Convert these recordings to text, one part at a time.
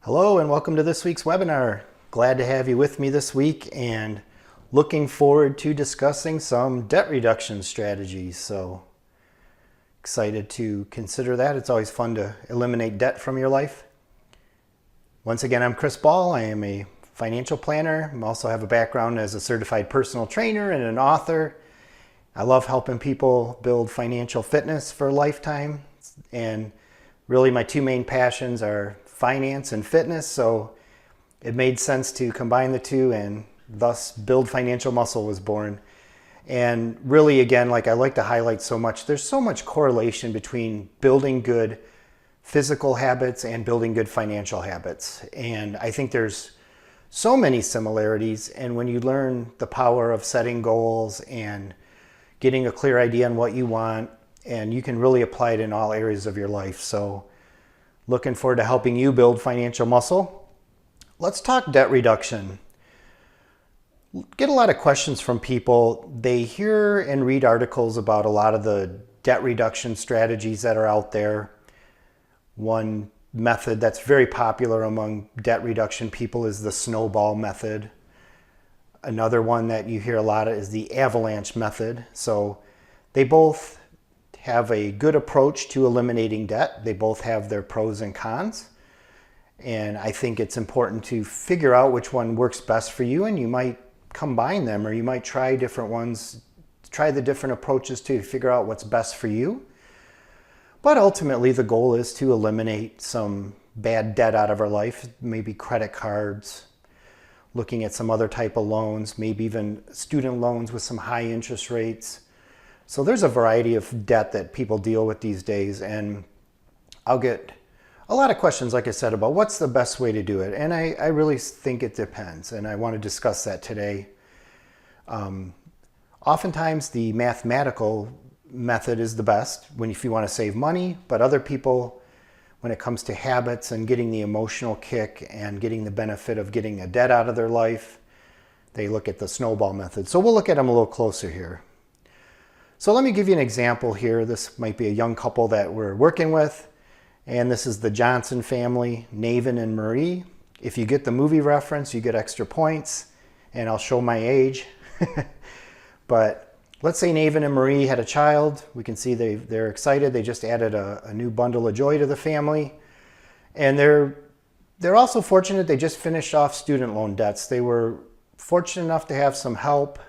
Hello and welcome to this week's webinar. Glad to have you with me this week and looking forward to discussing some debt reduction strategies. So excited to consider that. It's always fun to eliminate debt from your life. Once again, I'm Chris Ball. I am a financial planner. I also have a background as a certified personal trainer and an author. I love helping people build financial fitness for a lifetime. And really my two main passions are finance and fitness, so it made sense to combine the two, and thus Build Financial Muscle was born. And really, again, like I like to highlight so much, there's so much correlation between building good physical habits and building good financial habits. And I think there's so many similarities, and when you learn the power of setting goals and getting a clear idea on what you want, and you can really apply it in all areas of your life. So looking forward to helping you build financial muscle. Let's talk debt reduction. Get a lot of questions from people. They hear and read articles about a lot of the debt reduction strategies that are out there. One method that's very popular among debt reduction people is the Snowball method. Another one that you hear a lot of is the Avalanche method. So they both have a good approach to eliminating debt. They both have their pros and cons. And I think it's important to figure out which one works best for you, and you might combine them, or you might try different ones, try the different approaches to figure out what's best for you. But ultimately the goal is to eliminate some bad debt out of our life, maybe credit cards, looking at some other type of loans, maybe even student loans with some high interest rates. So there's a variety of debt that people deal with these days, and I'll get a lot of questions, like I said, about what's the best way to do it. And I really think it depends, and I want to discuss that today. Oftentimes the mathematical method is the best if you want to save money, but other people, when it comes to habits and getting the emotional kick and getting the benefit of getting a debt out of their life, they look at the Snowball method. So we'll look at them a little closer here. So let me give you an example here. This might be a young couple that we're working with, and this is the Johnson family, Navin and Marie. If you get the movie reference, you get extra points, and I'll show my age. But let's say Navin and Marie had a child. We can see they're excited. They just added a new bundle of joy to the family. And they're also fortunate they just finished off student loan debts. They were fortunate enough to have some help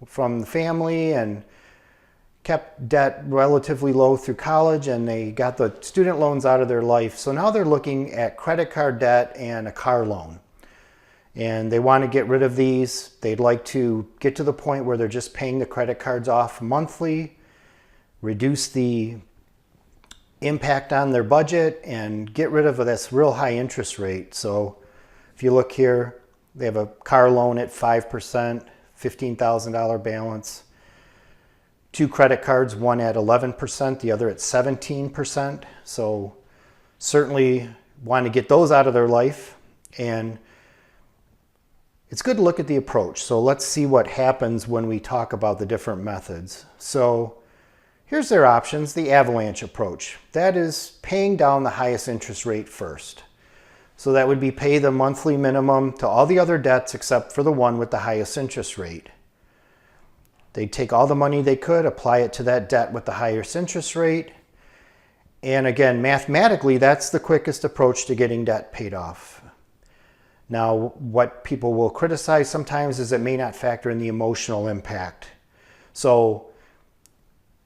from the family and kept debt relatively low through college, and they got the student loans out of their life. So now they're looking at credit card debt and a car loan. And they want to get rid of these. They'd like to get to the point where they're just paying the credit cards off monthly, reduce the impact on their budget, and get rid of this real high interest rate. So if you look here, they have a car loan at 5%, $15,000 balance. Two credit cards, one at 11%, the other at 17%. So certainly want to get those out of their life. And it's good to look at the approach. So let's see what happens when we talk about the different methods. So here's their options. The Avalanche approach. That is paying down the highest interest rate first. So that would be pay the monthly minimum to all the other debts except for the one with the highest interest rate. They'd take all the money they could, apply it to that debt with the highest interest rate. And again, mathematically, that's the quickest approach to getting debt paid off. Now, what people will criticize sometimes is it may not factor in the emotional impact. So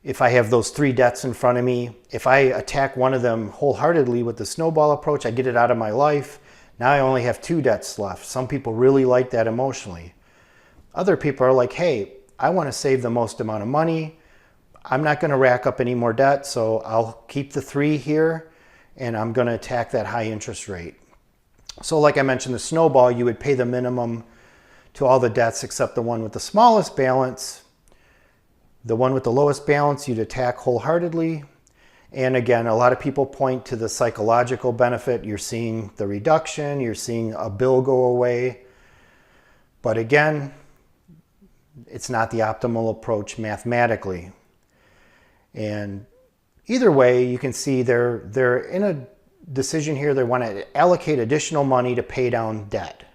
if I have those three debts in front of me, if I attack one of them wholeheartedly with the Snowball approach, I get it out of my life. Now I only have two debts left. Some people really like that emotionally. Other people are like, hey, I want to save the most amount of money. I'm not going to rack up any more debt, so I'll keep the three here, and I'm going to attack that high interest rate. So like I mentioned, the Snowball, you would pay the minimum to all the debts except the one with the smallest balance. The one with the lowest balance, you'd attack wholeheartedly. And again, a lot of people point to the psychological benefit. You're seeing the reduction, you're seeing a bill go away. But again, it's not the optimal approach mathematically. And either way, you can see they're in a decision here. They want to allocate additional money to pay down debt.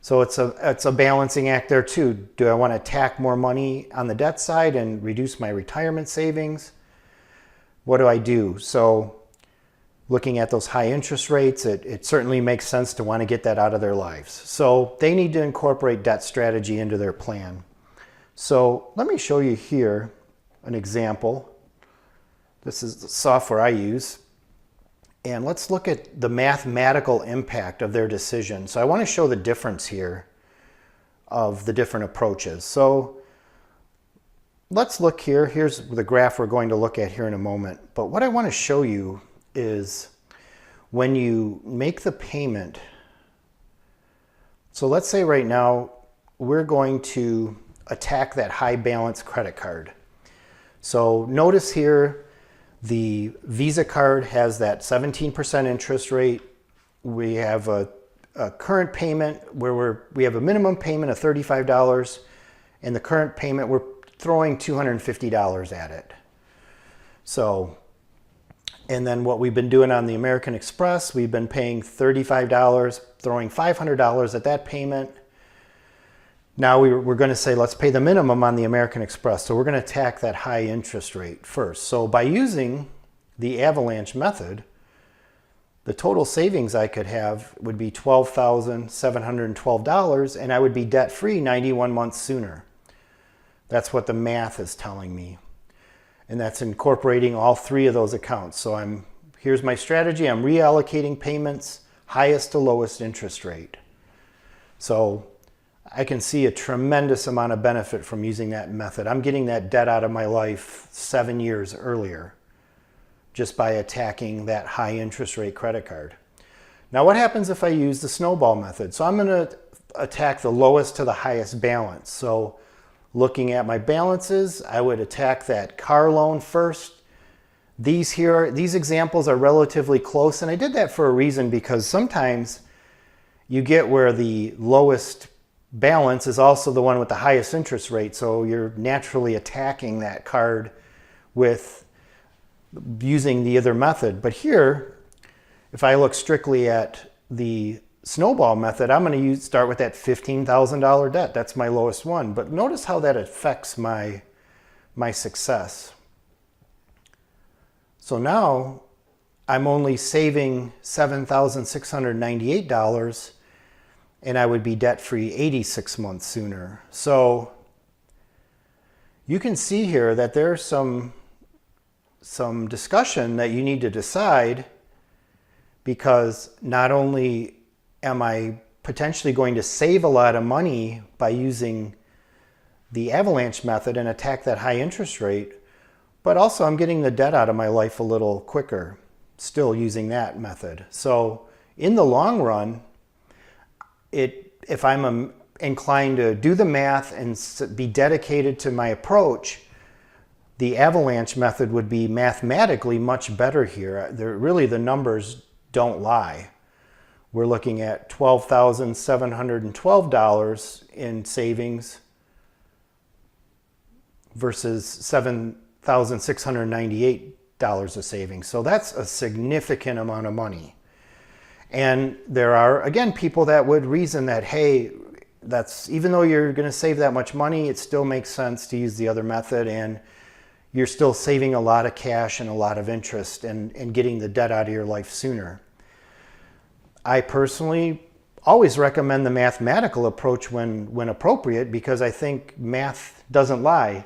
So it's a balancing act there too. Do I want to tack more money on the debt side and reduce my retirement savings? What do I do? So looking at those high interest rates, it certainly makes sense to want to get that out of their lives. So they need to incorporate debt strategy into their plan. So let me show you here an example. This is the software I use. And let's look at the mathematical impact of their decision. So I want to show the difference here of the different approaches. So let's look here. Here's the graph we're going to look at here in a moment. But what I want to show you is when you make the payment. So let's say right now we're going to attack that high balance credit card. So notice here, the Visa card has that 17% interest rate. We have a current payment where we have a minimum payment of $35, and the current payment we're throwing $250 at it. So, and then what we've been doing on the American Express, we've been paying $35, throwing $500 at that payment. Now we're going to say, let's pay the minimum on the American Express. So we're going to attack that high interest rate first. So by using the Avalanche method, the total savings I could have would be $12,712, and I would be debt-free 91 months sooner. That's what the math is telling me. And that's incorporating all three of those accounts. So here's my strategy. I'm reallocating payments, highest to lowest interest rate. So I can see a tremendous amount of benefit from using that method. I'm getting that debt out of my life 7 years earlier just by attacking that high interest rate credit card. Now what happens if I use the Snowball method? So I'm going to attack the lowest to the highest balance. So looking at my balances, I would attack that car loan first. These examples are relatively close, and I did that for a reason, because sometimes you get where the lowest balance is also the one with the highest interest rate, so you're naturally attacking that card with using the other method. But here, if I look strictly at the Snowball method, I'm going to start with that $15,000 debt. That's my lowest one. But notice how that affects my success. So now I'm only saving $7,698, and I would be debt-free 86 months sooner. So you can see here that there's some discussion that you need to decide, because not only am I potentially going to save a lot of money by using the Avalanche method and attack that high interest rate, but also I'm getting the debt out of my life a little quicker, still using that method. So in the long run, if I'm inclined to do the math and be dedicated to my approach, the Avalanche method would be mathematically much better here. Really, the numbers don't lie. We're looking at $12,712 in savings versus $7,698 of savings. So that's a significant amount of money. And there are, again, people that would reason that, hey, even though you're going to save that much money, it still makes sense to use the other method, and you're still saving a lot of cash and a lot of interest and getting the debt out of your life sooner. I personally always recommend the mathematical approach when appropriate, because I think math doesn't lie.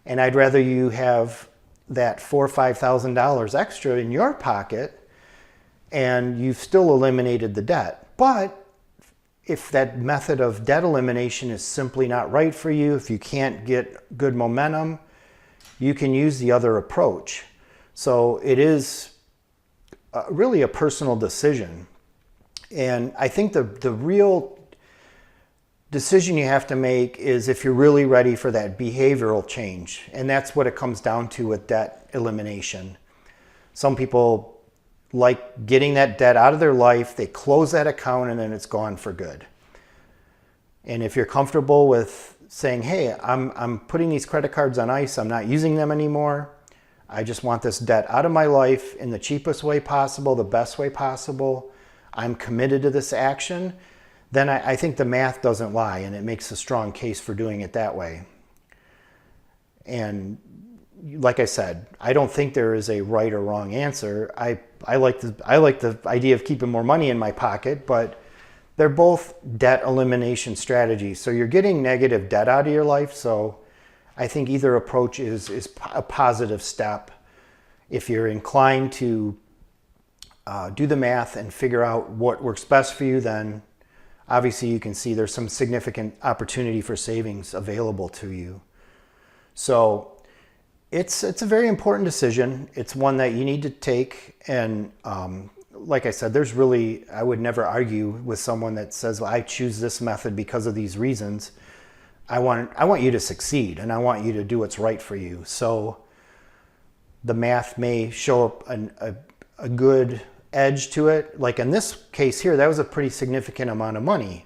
And I'd rather you have that $4,000 or $5,000 extra in your pocket and you've still eliminated the debt. But if that method of debt elimination is simply not right for you, if you can't get good momentum, you can use the other approach. So it is really a personal decision. And I think the real decision you have to make is if you're really ready for that behavioral change. And that's what it comes down to with debt elimination. Some people like getting that debt out of their life, they close that account, and then it's gone for good. And if you're comfortable with saying, hey, I'm putting these credit cards on ice, I'm not using them anymore, I just want this debt out of my life in the cheapest way possible, the best way possible. I'm committed to this action. Then I think the math doesn't lie, and it makes a strong case for doing it that way. And like I said, I don't think there is a right or wrong answer. I like the idea of keeping more money in my pocket, but they're both debt elimination strategies. So you're getting negative debt out of your life. So I think either approach is a positive step. If you're inclined to do the math and figure out what works best for you, then obviously you can see there's some significant opportunity for savings available to you. So it's a very important decision. It's one that you need to take. And like I said, I would never argue with someone that says, well, I choose this method because of these reasons. I want you to succeed, and I want you to do what's right for you. So the math may show up a good edge to it. Like in this case here, that was a pretty significant amount of money.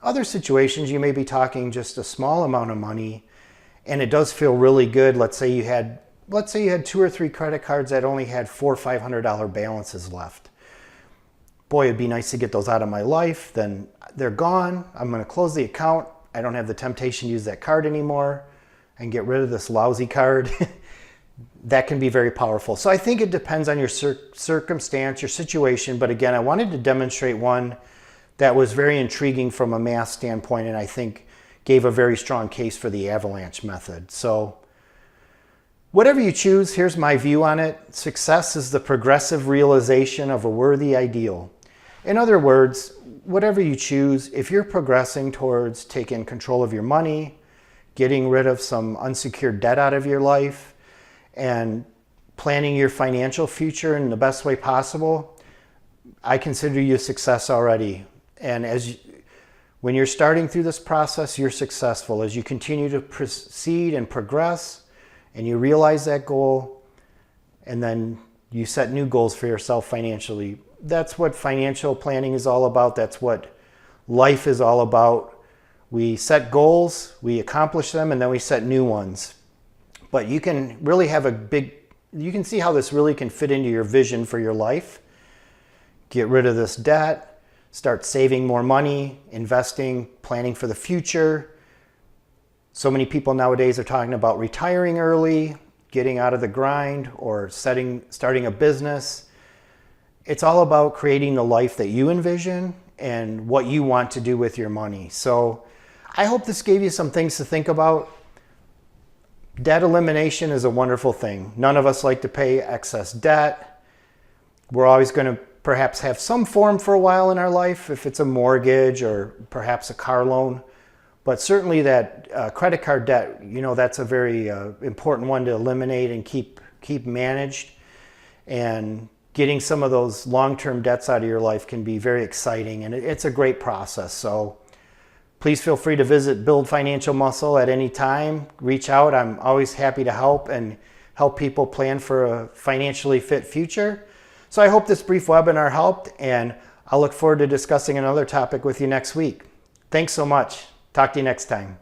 Other situations, you may be talking just a small amount of money, and it does feel really good. Let's say you had 2 or 3 credit cards that only had $400 or $500 balances left. Boy, it'd be nice to get those out of my life. Then they're gone. I'm going to close the account. I don't have the temptation to use that card anymore and get rid of this lousy card. That can be very powerful. So I think it depends on your circumstance, your situation. But again, I wanted to demonstrate one that was very intriguing from a math standpoint, and I think gave a very strong case for the Avalanche method. So whatever you choose, here's my view on it. Success is the progressive realization of a worthy ideal. In other words, whatever you choose, if you're progressing towards taking control of your money, getting rid of some unsecured debt out of your life, and planning your financial future in the best way possible, I consider you a success already. And when you're starting through this process, you're successful. As you continue to proceed and progress, and you realize that goal, and then you set new goals for yourself financially. That's what financial planning is all about. That's what life is all about. We set goals, we accomplish them, and then we set new ones. But you can really you can see how this really can fit into your vision for your life. Get rid of this debt, start saving more money, investing, planning for the future. So many people nowadays are talking about retiring early, getting out of the grind, or starting a business. It's all about creating the life that you envision and what you want to do with your money. So I hope this gave you some things to think about. Debt elimination is a wonderful thing. None of us like to pay excess debt. We're always going to perhaps have some form for a while in our life, if it's a mortgage or perhaps a car loan. But certainly that credit card debt, that's a very important one to eliminate and keep managed. And getting some of those long-term debts out of your life can be very exciting, and it's a great process. So please feel free to visit Build Financial Muscle at any time. Reach out. I'm always happy to help people plan for a financially fit future. So I hope this brief webinar helped, and I'll look forward to discussing another topic with you next week. Thanks so much. Talk to you next time.